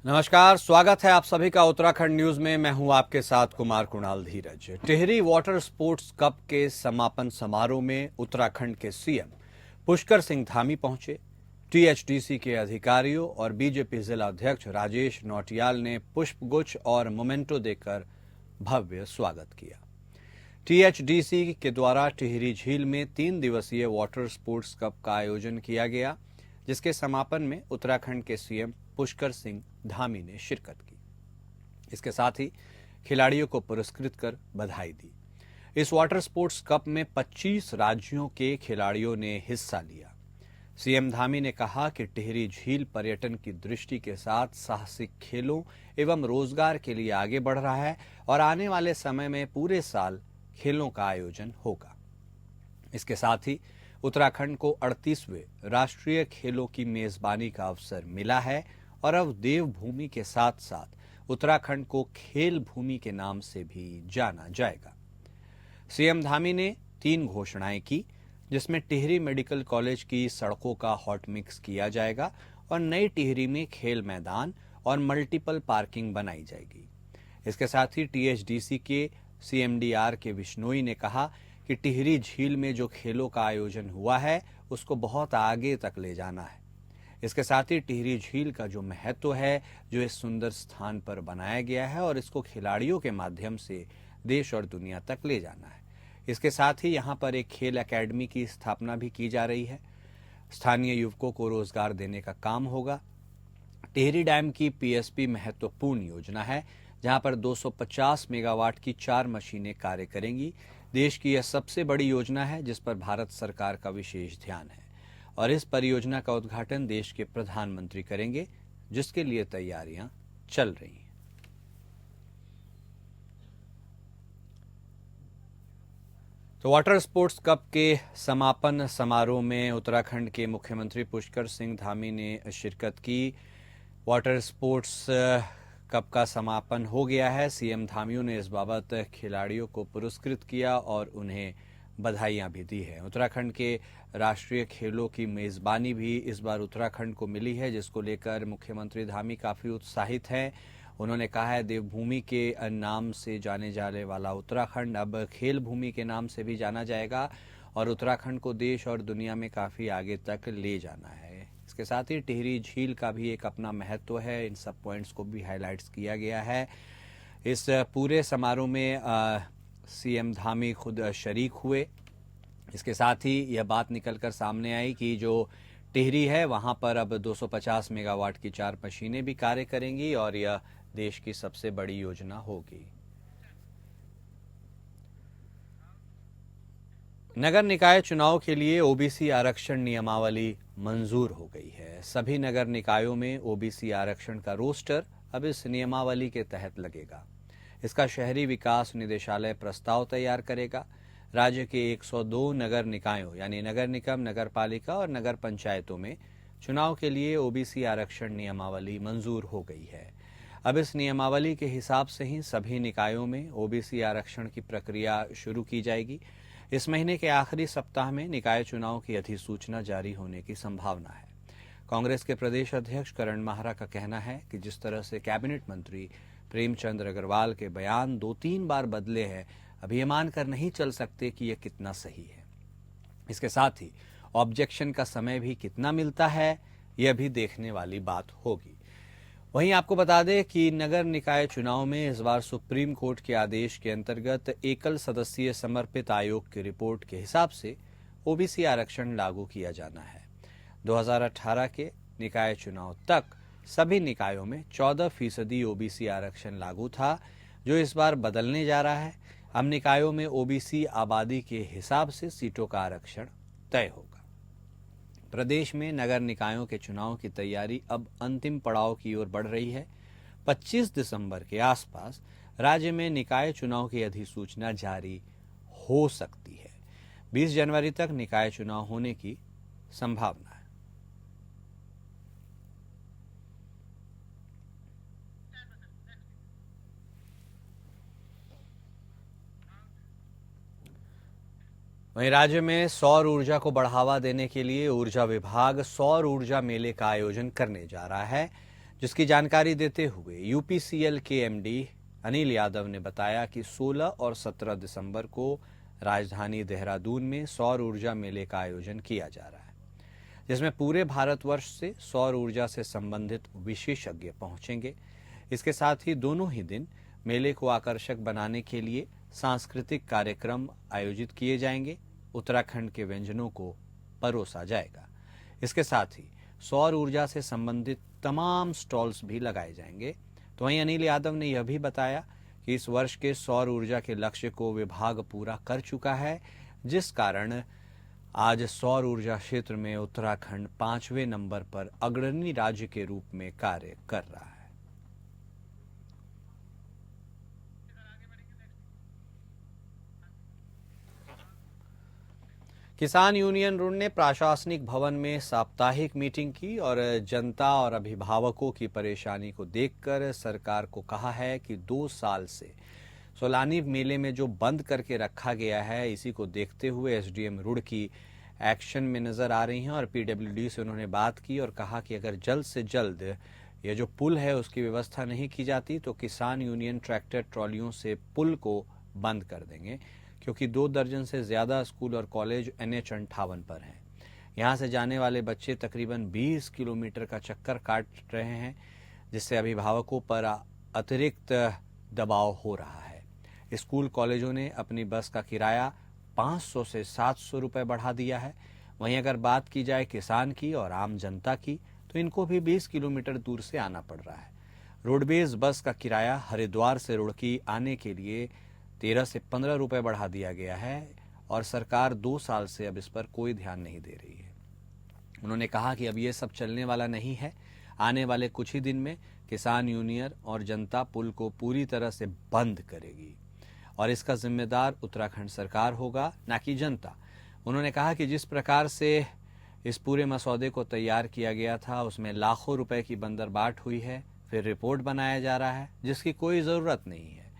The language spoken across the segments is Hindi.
नमस्कार, स्वागत है आप सभी का उत्तराखंड न्यूज में। मैं हूं आपके साथ कुमार कुणाल धीरज। टिहरी वाटर स्पोर्ट्स कप के समापन समारोह में उत्तराखंड के सीएम पुष्कर सिंह धामी पहुंचे। टीएचडीसी के अधिकारियों और बीजेपी जिला अध्यक्ष राजेश नौटियाल ने पुष्पगुच्छ और मोमेंटो देकर भव्य स्वागत किया। टीएचडीसी के द्वारा टिहरी झील में 3 दिवसीय वाटर स्पोर्ट्स कप का आयोजन किया गया, जिसके समापन में उत्तराखंड के सीएम पुष्कर सिंह धामी ने शिरकत की। इसके साथ ही खिलाड़ियों को पुरस्कृत कर बधाई दी। इस वाटर स्पोर्ट्स कप में 25 राज्यों के खिलाड़ियों ने हिस्सा लिया। सीएम धामी ने कहा कि टिहरी झील पर्यटन की दृष्टि के साथ साहसिक खेलों एवं रोजगार के लिए आगे बढ़ रहा है और आने वाले समय में पूरे साल खेलों का आयोजन होगा। इसके साथ ही उत्तराखंड को 38वें राष्ट्रीय खेलों की मेजबानी का अवसर मिला है और अब देवभूमि के साथ साथ उत्तराखंड को खेल भूमि के नाम से भी जाना जाएगा। सीएम धामी ने 3 घोषणाएं की, जिसमें टिहरी मेडिकल कॉलेज की सड़कों का हॉट मिक्स किया जाएगा और नई टिहरी में खेल मैदान और मल्टीपल पार्किंग बनाई जाएगी। इसके साथ ही टीएचडीसी के सीएमडीआर के विश्नोई ने कहा कि टिहरी झील में जो खेलों का आयोजन हुआ है उसको बहुत आगे तक ले जाना है। इसके साथ ही टिहरी झील का जो महत्व है, जो इस सुंदर स्थान पर बनाया गया है और इसको खिलाड़ियों के माध्यम से देश और दुनिया तक ले जाना है। इसके साथ ही यहाँ पर एक खेल एकेडमी की स्थापना भी की जा रही है। स्थानीय युवकों को रोजगार देने का काम होगा। टिहरी डैम की पीएसपी महत्वपूर्ण योजना है, जहां पर 250 मेगावाट की 4 मशीनें कार्य करेंगी। देश की यह सबसे बड़ी योजना है जिस पर भारत सरकार का विशेष ध्यान है और इस परियोजना का उद्घाटन देश के प्रधानमंत्री करेंगे, जिसके लिए तैयारियां चल रही हैं। तो वाटर स्पोर्ट्स कप के समापन समारोह में उत्तराखंड के मुख्यमंत्री पुष्कर सिंह धामी ने शिरकत की। वाटर स्पोर्ट्स कप का समापन हो गया है। सीएम धामियों ने इस बाबत खिलाड़ियों को पुरस्कृत किया और उन्हें बधाइयां भी दी है। उत्तराखंड के राष्ट्रीय खेलों की मेजबानी भी इस बार उत्तराखंड को मिली है, जिसको लेकर मुख्यमंत्री धामी काफी उत्साहित हैं। उन्होंने कहा है देवभूमि के नाम से जाने जाने वाला उत्तराखंड अब खेल भूमि के नाम से भी जाना जाएगा और उत्तराखंड को देश और दुनिया में काफी आगे तक ले जाना है। इसके साथ ही टिहरी झील का भी एक अपना महत्व है। इन सब पॉइंट्स को भी हाईलाइट्स किया गया है। इस पूरे समारोह में सीएम धामी खुद शरीक हुए। इसके साथ ही यह बात निकलकर सामने आई कि जो टिहरी है वहां पर अब 250 मेगावाट की 4 मशीनें भी कार्य करेंगी और यह देश की सबसे बड़ी योजना होगी। नगर निकाय चुनाव के लिए ओबीसी आरक्षण नियमावली मंजूर हो गई है। सभी नगर निकायों में ओबीसी आरक्षण का रोस्टर अब इस नियमावली के तहत लगेगा। इसका शहरी विकास निदेशालय प्रस्ताव तैयार करेगा। राज्य के 102 नगर निकायों यानी नगर निगम, नगर पालिका और नगर पंचायतों में चुनाव के लिए ओबीसी आरक्षण नियमावली मंजूर हो गई है। अब इस नियमावली के हिसाब से ही सभी निकायों में ओबीसी आरक्षण की प्रक्रिया शुरू की जाएगी। इस महीने के आखिरी सप्ताह में निकाय चुनाव की अधिसूचना जारी होने की संभावना है। कांग्रेस के प्रदेश अध्यक्ष करण माहरा का कहना है कि जिस तरह से कैबिनेट मंत्री प्रेमचंद अग्रवाल के बयान 2-3 बार बदले हैं, अभी ये मानकर नहीं चल सकते कि यह कितना सही है। इसके साथ ही ऑब्जेक्शन का समय भी कितना मिलता है, यह भी देखने वाली बात होगी। वहीं आपको बता दें कि नगर निकाय चुनाव में इस बार सुप्रीम कोर्ट के आदेश के अंतर्गत एकल सदस्यीय समर्पित आयोग की रिपोर्ट के हिसाब से ओबीसी आरक्षण लागू किया जाना है। 2018 के निकाय चुनाव तक सभी निकायों में 14% ओबीसी आरक्षण लागू था, जो इस बार बदलने जा रहा है। अब निकायों में ओबीसी आबादी के हिसाब से सीटों का आरक्षण तय होगा। प्रदेश में नगर निकायों के चुनाव की तैयारी अब अंतिम पड़ाव की ओर बढ़ रही है। 25 दिसंबर के आसपास राज्य में निकाय चुनाव की अधिसूचना जारी हो सकती है। 20 जनवरी तक निकाय चुनाव होने की संभावना है। वहीं राज्य में सौर ऊर्जा को बढ़ावा देने के लिए ऊर्जा विभाग सौर ऊर्जा मेले का आयोजन करने जा रहा है, जिसकी जानकारी देते हुए यूपीसीएल के एमडी अनिल यादव ने बताया कि 16 और 17 दिसंबर को राजधानी देहरादून में सौर ऊर्जा मेले का आयोजन किया जा रहा है, जिसमें पूरे भारतवर्ष से सौर ऊर्जा से संबंधित विशेषज्ञ पहुंचेंगे। इसके साथ ही दोनों ही दिन मेले को आकर्षक बनाने के लिए सांस्कृतिक कार्यक्रम आयोजित किए जाएंगे। उत्तराखंड के व्यंजनों को परोसा जाएगा। इसके साथ ही सौर ऊर्जा से संबंधित तमाम स्टॉल्स भी लगाए जाएंगे। तो वहीं अनिल यादव ने यह भी बताया कि इस वर्ष के सौर ऊर्जा के लक्ष्य को विभाग पूरा कर चुका है, जिस कारण आज सौर ऊर्जा क्षेत्र में उत्तराखंड 5वें नंबर पर अग्रणी राज्य के रूप में कार्य कर रहा है। किसान यूनियन रुण ने प्रशासनिक भवन में साप्ताहिक मीटिंग की और जनता और अभिभावकों की परेशानी को देखकर सरकार को कहा है कि 2 साल से सोलानी मेले में जो बंद करके रखा गया है, इसी को देखते हुए एसडीएम रुड़की एक्शन में नजर आ रही हैं और पीडब्ल्यूडी से उन्होंने बात की और कहा कि अगर जल्द से जल्द ये जो पुल है उसकी व्यवस्था नहीं की जाती तो किसान यूनियन ट्रैक्टर ट्रॉलियों से पुल को बंद कर देंगे, क्योंकि 2 दर्जन से ज्यादा स्कूल और कॉलेज NH-58 पर हैं। यहाँ से जाने वाले बच्चे तकरीबन 20 किलोमीटर का चक्कर काट रहे हैं, जिससे अभिभावकों पर अतिरिक्त दबाव हो रहा है। स्कूल कॉलेजों ने अपनी बस का किराया 500 से 700 रुपये बढ़ा दिया है। वहीं अगर बात की जाए किसान की और आम जनता की, तो इनको भी 20 किलोमीटर दूर से आना पड़ रहा है। रोडवेज बस का किराया हरिद्वार से रुड़की आने के लिए 13 से 15 रुपये बढ़ा दिया गया है और सरकार 2 साल से अब इस पर कोई ध्यान नहीं दे रही है। उन्होंने कहा कि अब ये सब चलने वाला नहीं है। आने वाले कुछ ही दिन में किसान यूनियन और जनता पुल को पूरी तरह से बंद करेगी और इसका जिम्मेदार उत्तराखंड सरकार होगा, न कि जनता। उन्होंने कहा कि जिस प्रकार से इस पूरे मसौदे को तैयार किया गया था, उसमें लाखों रुपए की बंदरबाट हुई है, फिर रिपोर्ट बनाया जा रहा है जिसकी कोई ज़रूरत नहीं है।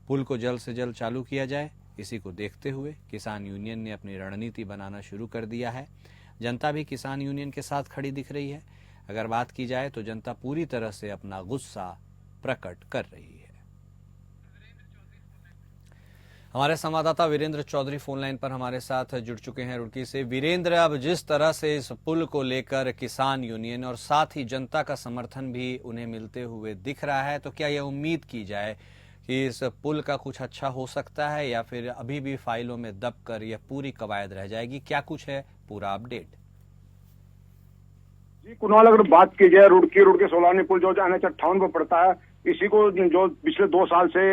पुल को जल्द से जल्द चालू किया जाए। इसी को देखते हुए किसान यूनियन ने अपनी रणनीति बनाना शुरू कर दिया है। जनता भी किसान यूनियन के साथ खड़ी दिख रही है। अगर बात की जाए तो जनता पूरी तरह से अपना गुस्सा प्रकट कर रही है। हमारे संवाददाता वीरेंद्र चौधरी फोन लाइन पर हमारे साथ जुड़ चुके हैं रुड़की से। वीरेंद्र, अब जिस तरह से इस पुल को लेकर किसान यूनियन और साथ ही जनता का समर्थन भी उन्हें मिलते हुए दिख रहा है, तो क्या यह उम्मीद की जाए कि इस पुल का कुछ अच्छा हो सकता है या फिर अभी भी फाइलों में दबकर यह पूरी कवायद रह जाएगी? क्या कुछ है पूरा अपडेट? जी कुणाल, अगर बात की जाए रुड़की सोलानी पुल जो NH-58 पर पड़ता है, इसी को जो पिछले 2 साल से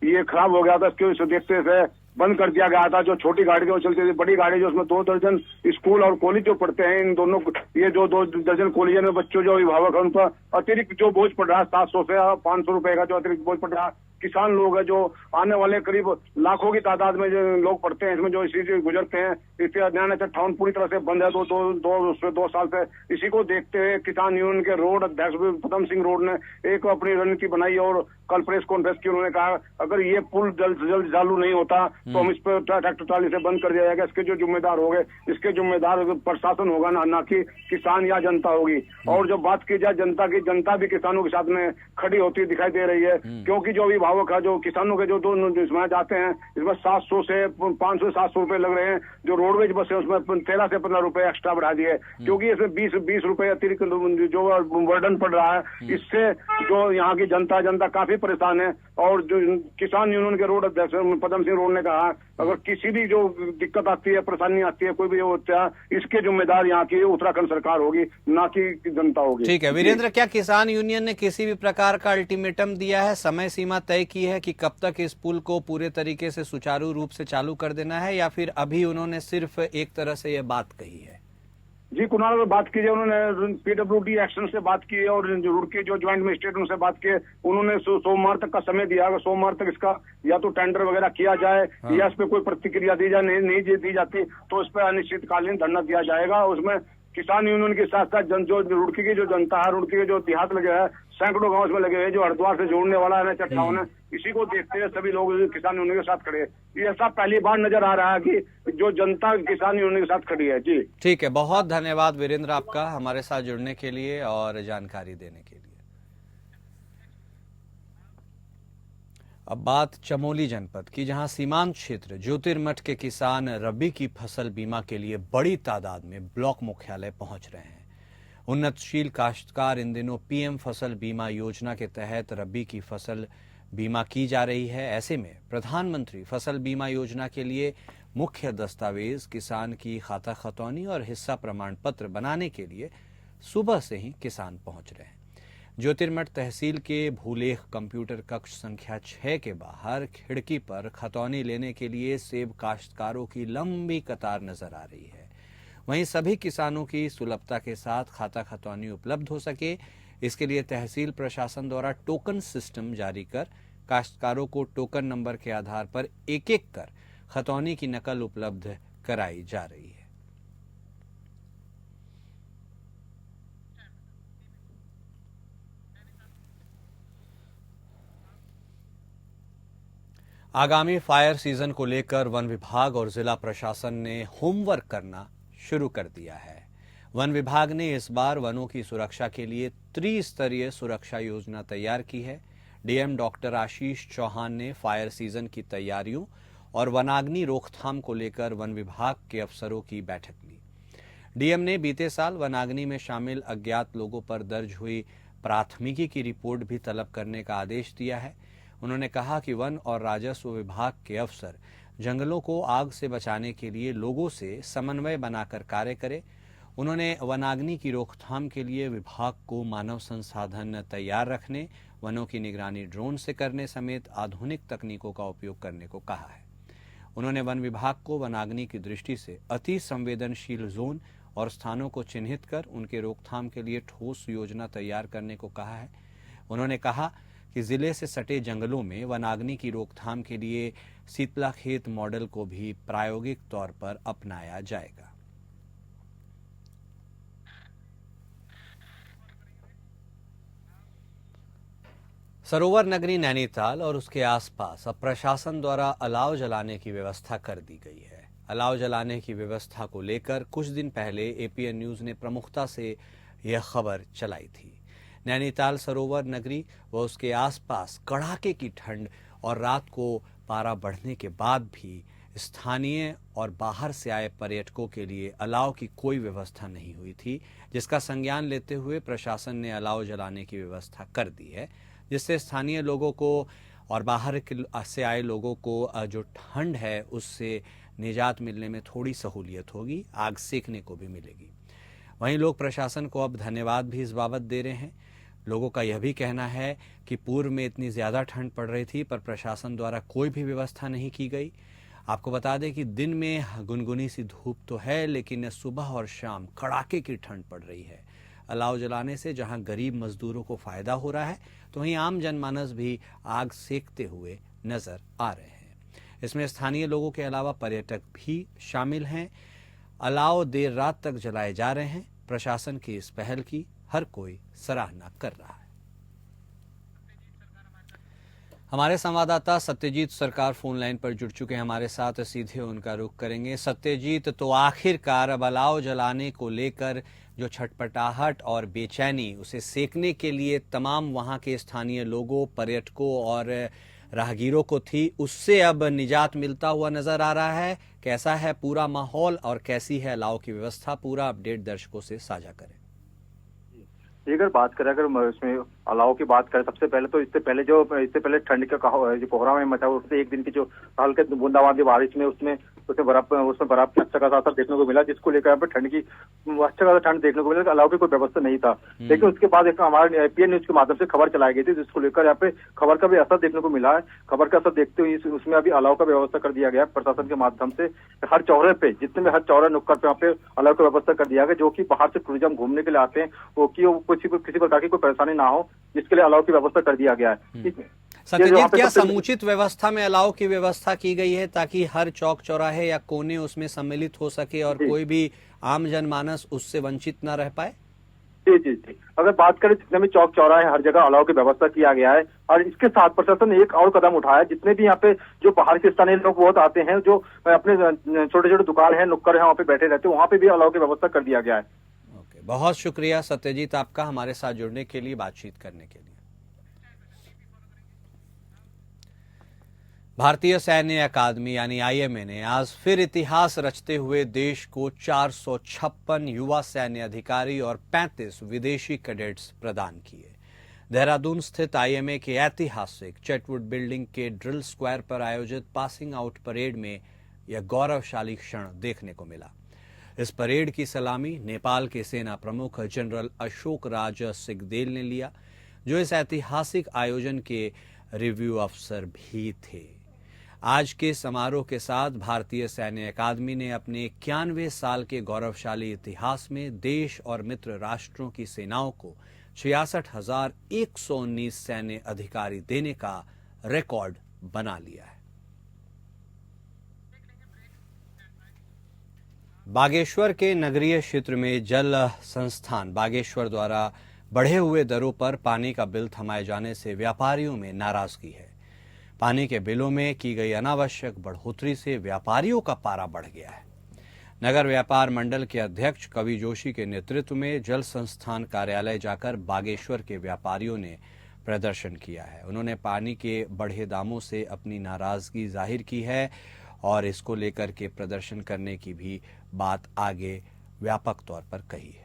ये खराब हो गया था, इसको देखते से बंद कर दिया गया था। जो छोटी गाड़ी जो चलती थी, बड़ी गाड़ी जो उसमें 2 दर्जन स्कूल और कॉलेज जो पढ़ते हैं, इन दोनों ये जो 2 दर्जन कॉलेज में बच्चों जो अभिभावक है उन पर अतिरिक्त जो बोझ पड़ रहा है 700 से 500 रुपए का जो अतिरिक्त बोझ पड़ रहा है। किसान लोग है जो आने वाले करीब लाखों की तादाद में जो लोग पढ़ते हैं, इसमें जो इसी से गुजरते हैं, इससे NH-58 पूरी तरह से बंद है 2 साल से। इसी को देखते हुए किसान यूनियन के रोड अध्यक्ष पदम सिंह रोड ने एक अपनी रणनीति बनाई और कल प्रेस कॉन्फ्रेंस की। उन्होंने कहा अगर ये पुल जल्द से जल्द चालू नहीं होता तो हम इस पर ट्रैक्टर ट्राली से बंद कर दिया जाएगा। इसके जो जिम्मेदार होंगे, इसके जिम्मेदार प्रशासन होगा, ना कि किसान या जनता होगी। और जब बात की जाए जनता की, जनता भी किसानों के साथ में खड़ी होती दिखाई दे रही है, क्योंकि जो अभिभावक है, जो किसानों के जो 2 इसमें जाते हैं, इसमें 700 से 500 से 700 रुपए लग रहे हैं। जो रोडवेज बस है उसमें 13 से 15 रुपए एक्स्ट्रा बढ़ा दिए, क्योंकि इसमें 20 रुपए अतिरिक्त जो वर्डन पड़ रहा है। इससे जो यहाँ की जनता काफी परेशान है। और जो किसान यूनियन के रोड अध्यक्ष पदम सिंह रोड ने कहा अगर किसी भी जो दिक्कत आती है, परेशानी आती है, कोई भी होता है, इसके जिम्मेदार यहाँ की उत्तराखंड सरकार होगी, ना कि जनता होगी। ठीक है वीरेंद्र, क्या किसान यूनियन ने किसी भी प्रकार का अल्टीमेटम दिया है, समय सीमा तय की है कि कब तक इस पुल को पूरे तरीके से सुचारू रूप से चालू कर देना है, या फिर अभी उन्होंने सिर्फ एक तरह से यह बात कही है? जी कुणाल, अगर बात की जाए, उन्होंने पीडब्ल्यूडी एक्शन से बात की और रुड़की जो ज्वाइंट मजिस्ट्रेट उनसे बात की। उन्होंने सोमवार तक का समय दिया। अगर सोमवार तक इसका या तो टेंडर वगैरह किया जाए या इस पे कोई प्रतिक्रिया दी जाए, नहीं दी जाती तो इस पर अनिश्चितकालीन धरना दिया जाएगा। उसमें किसान यूनियन के साथ साथ जो रुड़की की जो जनता है, रुड़की के जो देहात लगे हैं, सैकड़ों गांव इसमें लगे हुए, जो हरिद्वार से जोड़ने वाला NH-58 है, इसी को देखते हुए सभी लोग किसान यूनियन के साथ खड़े हैं। ये ऐसा पहली बार नजर आ रहा है कि जो जनता किसान यूनियन के साथ खड़ी है। जी ठीक है, बहुत धन्यवाद वीरेंद्र आपका हमारे साथ जुड़ने के लिए और जानकारी देने के लिए। अब बात चमोली जनपद की, जहां सीमांत क्षेत्र ज्योतिर्मठ के किसान रबी की फसल बीमा के लिए बड़ी तादाद में ब्लॉक मुख्यालय पहुंच रहे हैं। उन्नतशील काश्तकार इन दिनों पीएम फसल बीमा योजना के तहत रबी की फसल बीमा की जा रही है। ऐसे में प्रधानमंत्री फसल बीमा योजना के लिए मुख्य दस्तावेज किसान की खाता खतौनी और हिस्सा प्रमाण पत्र बनाने के लिए सुबह से ही किसान पहुंच रहे हैं। ज्योतिर्मठ तहसील के भूलेख कंप्यूटर कक्ष संख्या 6 के बाहर खिड़की पर खतौनी लेने के लिए सेब काश्तकारों की लंबी कतार नजर आ रही है। वहीं सभी किसानों की सुलभता के साथ खाता खतौनी उपलब्ध हो सके, इसके लिए तहसील प्रशासन द्वारा टोकन सिस्टम जारी कर काश्तकारों को टोकन नंबर के आधार पर एक एक कर खतौनी की नकल उपलब्ध कराई जा रही है। आगामी फायर सीजन को लेकर वन विभाग और जिला प्रशासन ने होमवर्क करना शुरू कर दिया है। वन विभाग ने इस बार वनों की सुरक्षा के लिए त्रिस्तरीय सुरक्षा योजना तैयार की है। डीएम डॉक्टर आशीष चौहान ने फायर सीजन की तैयारियों और वनाग्नि रोकथाम को लेकर वन विभाग के अफसरों की बैठक ली। डीएम ने बीते साल वनाग्नि में शामिल अज्ञात लोगों पर दर्ज हुई प्राथमिकी की रिपोर्ट भी तलब करने का आदेश दिया है। उन्होंने कहा कि वन और राजस्व विभाग के अफसर जंगलों को आग से बचाने के लिए लोगों से समन्वय बनाकर कार्य करें। उन्होंने वनाग्नि की रोकथाम के लिए विभाग को मानव संसाधन तैयार रखने, वनों की निगरानी ड्रोन से करने समेत आधुनिक तकनीकों का उपयोग करने को कहा है। उन्होंने वन विभाग को वनाग्नि की दृष्टि से अति संवेदनशील जोन और स्थानों को चिन्हित कर उनके रोकथाम के लिए ठोस योजना तैयार करने को कहा है। उन्होंने कहा कि जिले से सटे जंगलों में वनाग्नि की रोकथाम के लिए शीतला खेत मॉडल को भी प्रायोगिक तौर पर अपनाया जाएगा। सरोवर नगरी नैनीताल और उसके आसपास अब प्रशासन द्वारा अलाव जलाने की व्यवस्था कर दी गई है। अलाव जलाने की व्यवस्था को लेकर कुछ दिन पहले एपीएन न्यूज ने प्रमुखता से यह खबर चलाई थी। नैनीताल सरोवर नगरी व उसके आसपास कड़ाके की ठंड और रात को पारा बढ़ने के बाद भी स्थानीय और बाहर से आए पर्यटकों के लिए अलाव की कोई व्यवस्था नहीं हुई थी, जिसका संज्ञान लेते हुए प्रशासन ने अलाव जलाने की व्यवस्था कर दी है, जिससे स्थानीय लोगों को और बाहर से आए लोगों को जो ठंड है उससे निजात मिलने में थोड़ी सहूलियत होगी, आग सेकने को भी मिलेगी। वहीं लोग प्रशासन को अब धन्यवाद भी इस बाबत दे रहे हैं। लोगों का यह भी कहना है कि पूर्व में इतनी ज़्यादा ठंड पड़ रही थी पर प्रशासन द्वारा कोई भी व्यवस्था नहीं की गई। आपको बता दें कि दिन में गुनगुनी सी धूप तो है, लेकिन सुबह और शाम कड़ाके की ठंड पड़ रही है। अलाव जलाने से जहां गरीब मजदूरों को फायदा हो रहा है, तो वहीं आम जनमानस भी आग सेकते हुए नजर आ रहे हैं। इसमें स्थानीय लोगों के अलावा पर्यटक भी शामिल हैं। अलाव देर रात तक जलाए जा रहे हैं। प्रशासन की इस पहल की हर कोई सराहना कर रहा है। हमारे संवाददाता सत्यजीत सरकार फोन लाइन पर जुड़ चुके हैं हमारे साथ, सीधे उनका रुख करेंगे। सत्यजीत, तो आखिरकार अब अलाव जलाने को लेकर जो छटपटाहट और बेचैनी, उसे सेकने के लिए तमाम वहां के स्थानीय लोगों, पर्यटकों और राहगीरों को थी, उससे अब निजात मिलता हुआ नजर आ रहा है। कैसा है पूरा माहौल और कैसी है अलाव की व्यवस्था? पूरा अपडेट दर्शकों से साझा करें। अगर बात करें, अगर इसमें अलाव की बात करें, सबसे पहले तो इससे पहले ठंड का जो कोहरा में मचा हुआ, एक दिन की जो हल्के बूंदाबांदी बारिश में उसमें बर्फ की अच्छा खासा असर देखने को मिला, जिसको लेकर यहाँ पे ठंड की अच्छा खासा ठंड देखने को मिला। अलाव की कोई व्यवस्था नहीं था, लेकिन उसके बाद एक हमारे एपीएन न्यूज के माध्यम से खबर चलाई गई थी, जिसको लेकर यहाँ पे खबर का भी असर देखने को मिला है। खबर का असर देखते हुए उसमें अभी अलाव का व्यवस्था कर दिया गया है प्रशासन के माध्यम से। हर चौराहे पे, जितने में हर चौराहे नुक्कड़ पे यहाँ पे अलाव की व्यवस्था कर दिया गया, जो कि बाहर से टूरिज्म घूमने के लिए आते हैं, वो किसी प्रकार की कोई परेशानी ना हो, जिसके लिए अलाव की व्यवस्था कर दिया गया है। सत्यजीत, क्या समुचित व्यवस्था में अलाव की व्यवस्था की गई है ताकि हर चौक चौराहे या कोने उसमें सम्मिलित हो सके और कोई भी आम जनमानस उससे वंचित न रह पाए? जी। अगर बात करें, जितने भी चौक चौराहे हर जगह अलाव की व्यवस्था किया गया है, और इसके साथ प्रशासन ने एक और कदम उठाया। जितने भी यहाँ पे जो बाहर के स्थानीय लोग बहुत आते हैं, जो अपने छोटे छोटे दुकान है, नुक्कड़ है, वहाँ पे बैठे रहते हैं, वहाँ पे भी अलाव की व्यवस्था कर दिया गया है। बहुत शुक्रिया सत्यजीत आपका हमारे साथ जुड़ने के लिए, बातचीत करने के लिए। भारतीय सैन्य अकादमी यानी आईएमए ने आज फिर इतिहास रचते हुए देश को 456 युवा सैन्य अधिकारी और 35 विदेशी कैडेट्स प्रदान किए। देहरादून स्थित आईएमए के ऐतिहासिक चेटवुड बिल्डिंग के ड्रिल स्क्वायर पर आयोजित पासिंग आउट परेड में यह गौरवशाली क्षण देखने को मिला। इस परेड की सलामी नेपाल के सेना प्रमुख जनरल अशोक राज सिगदेल ने लिया, जो इस ऐतिहासिक आयोजन के रिव्यू अफसर भी थे। आज के समारोह के साथ भारतीय सैन्य अकादमी ने अपने 91 साल के गौरवशाली इतिहास में देश और मित्र राष्ट्रों की सेनाओं को 66,119 सैन्य अधिकारी देने का रिकॉर्ड बना लिया है। बागेश्वर के नगरीय क्षेत्र में जल संस्थान बागेश्वर द्वारा बढ़े हुए दरों पर पानी का बिल थमाए जाने से व्यापारियों में नाराजगी है। पानी के बिलों में की गई अनावश्यक बढ़ोतरी से व्यापारियों का पारा बढ़ गया है। नगर व्यापार मंडल के अध्यक्ष कवि जोशी के नेतृत्व में जल संस्थान कार्यालय जाकर बागेश्वर के व्यापारियों ने प्रदर्शन किया है। उन्होंने पानी के बढ़े दामों से अपनी नाराजगी जाहिर की है और इसको लेकर के प्रदर्शन करने की भी बात आगे व्यापक तौर पर कही है।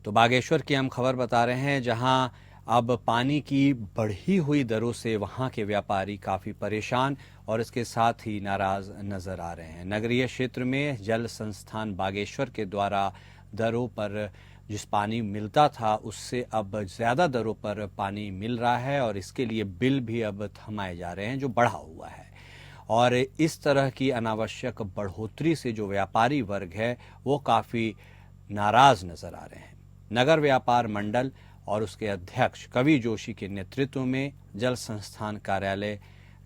तो बागेश्वर की हम खबर बता रहे हैं, जहां अब पानी की बढ़ी हुई दरों से वहां के व्यापारी काफी परेशान और इसके साथ ही नाराज नजर आ रहे हैं। नगरीय क्षेत्र में जल संस्थान बागेश्वर के द्वारा दरों पर जिस पानी मिलता था उससे अब ज्यादा दरों पर पानी मिल रहा है और इसके लिए बिल भी अब थमाए जा रहे हैं, जो बढ़ा हुआ है। और इस तरह की अनावश्यक बढ़ोतरी से जो व्यापारी वर्ग है वो काफी नाराज नजर आ रहे हैं। नगर व्यापार मंडल और उसके अध्यक्ष कवि जोशी के नेतृत्व में जल संस्थान कार्यालय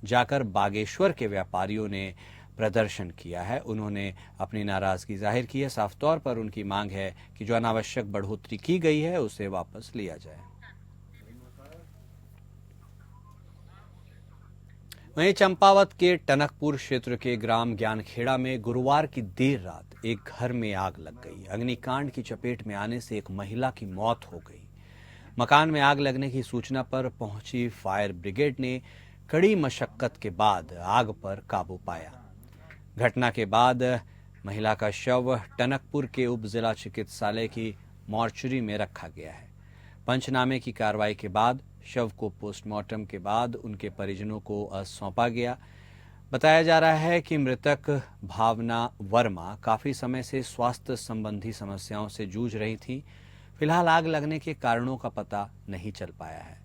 जाकर बागेश्वर के व्यापारियों ने प्रदर्शन किया है। उन्होंने अपनी नाराजगी जाहिर की है। साफ तौर पर उनकी मांग है कि जो अनावश्यक बढ़ोतरी की गई है उसे वापस लिया जाए। वहीं चंपावत के टनकपुर क्षेत्र के ग्राम ज्ञानखेड़ा में गुरुवार की देर रात एक घर में आग लग गई। अग्निकांड की चपेट में आने से एक महिला की मौत हो गई। मकान में आग लगने की सूचना पर पहुंची फायर ब्रिगेड ने कड़ी मशक्कत के बाद आग पर काबू पाया। घटना के बाद महिला का शव टनकपुर के उप जिला चिकित्सालय की मॉर्चरी में रखा गया है। पंचनामे की कार्रवाई के बाद शव को पोस्टमार्टम के बाद उनके परिजनों को सौंपा गया। बताया जा रहा है कि मृतक भावना वर्मा काफी समय से स्वास्थ्य संबंधी समस्याओं से जूझ रही थी। फिलहाल आग लगने के कारणों का पता नहीं चल पाया है।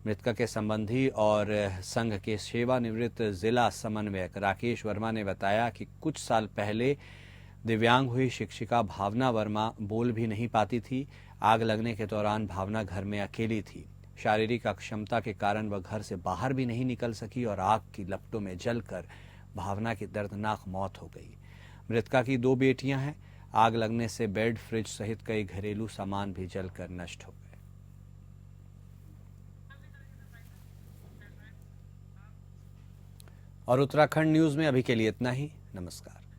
मृतका के संबंधी और संघ के सेवानिवृत्त जिला समन्वयक राकेश वर्मा ने बताया कि कुछ साल पहले दिव्यांग हुई शिक्षिका भावना वर्मा बोल भी नहीं पाती थी। आग लगने के दौरान भावना घर में अकेली थी। शारीरिक अक्षमता के कारण वह घर से बाहर भी नहीं निकल सकी और आग की लपटों में जलकर भावना की दर्दनाक मौत हो गई। मृतका की 2 बेटियां हैं। आग लगने से बेड, फ्रिज सहित कई घरेलू सामान भी जलकर नष्ट हो गए। और उत्तराखंड न्यूज में अभी के लिए इतना ही। नमस्कार।